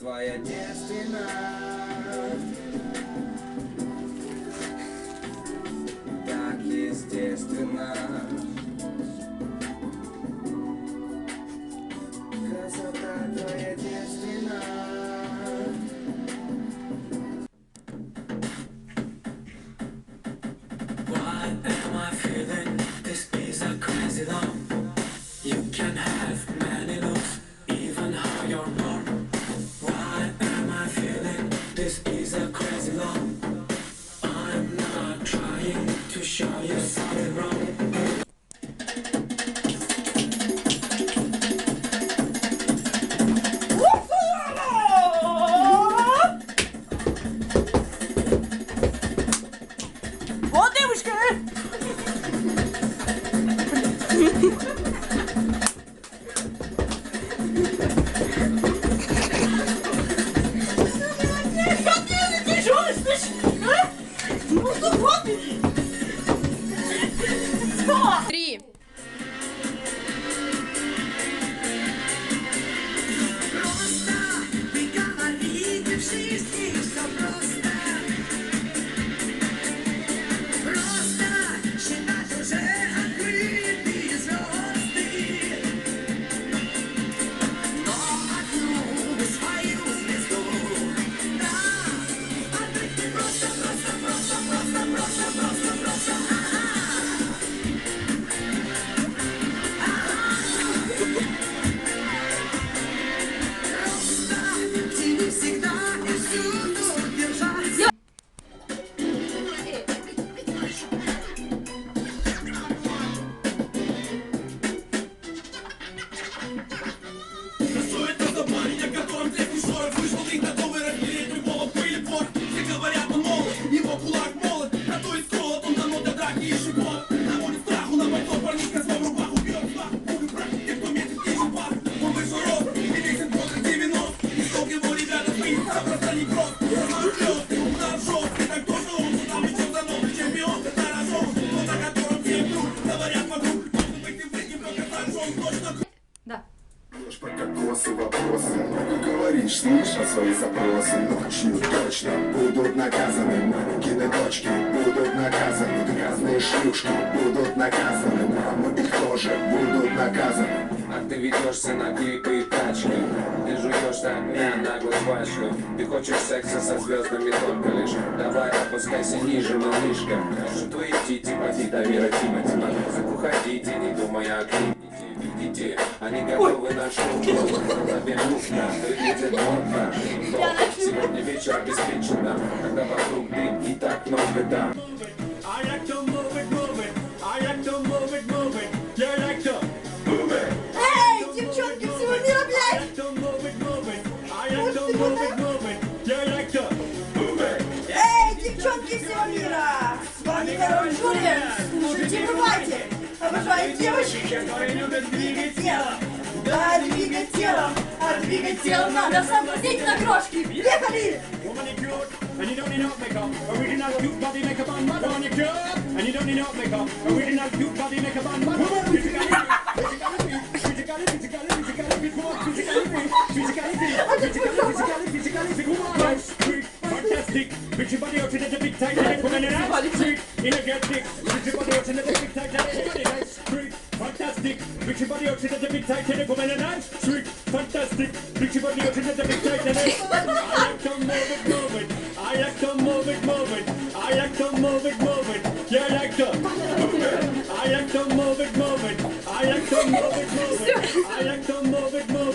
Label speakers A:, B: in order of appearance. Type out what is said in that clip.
A: твоя девственность. Так естественно. Красота твоя девственность.
B: Why am I feeling this is a crazy love? You can have many looks, even how you're born. Why am I feeling this is a crazy love? I'm not trying to show you something wrong.
C: Вот, девушка! Три. Да.
D: Про кокосы, вопросы, много говоришь, слышал свои запросы. Ночью точно будут наказаны маменькины дочки, будут наказаны грязные шлюшки, будут наказаны мамы, их тоже будут наказаны.
A: А ты ведешься на клипы и тачки, ты жуешь огня наглой пачкой. Ты хочешь секса со звездами только лишь. Давай опускайся ниже, малышка. Что твои тити, Вера, Тимати, на музыку ходите, не думая о клипе. Видите, они готовы на шоу. Тебе нужно, выглядит модно. Сегодня вечер обеспечен, когда вокруг дым и так много дам.
C: Эй, девчонки всего мира, блядь! Эй, девчонки всего мира! С вами король Джулиан! Слушайте, бывайте! Обожаю девочек, которые любят двигать телом! Да, двигать телом! А двигать телом надо соблазнить на крошки! Ехали!
E: And you don't need no makeup, original cute body makeup on mother on your curb. And you don't need no makeup, original cute body makeup on mother. Fantastic, bitchy body out in the big tight head, woman in a street, in a get dick, bitchy body out in the big tight head, street. Fantastic, bitchy body out in the big tight head, woman in a street. Fantastic, bitchy body out in the big tight head. I like to move it, move it. I like to move it, move it. I like to move it, move it. Yeah, I like to move it. I like to move it, move it. I like to move it, move it. I like to move it, move it.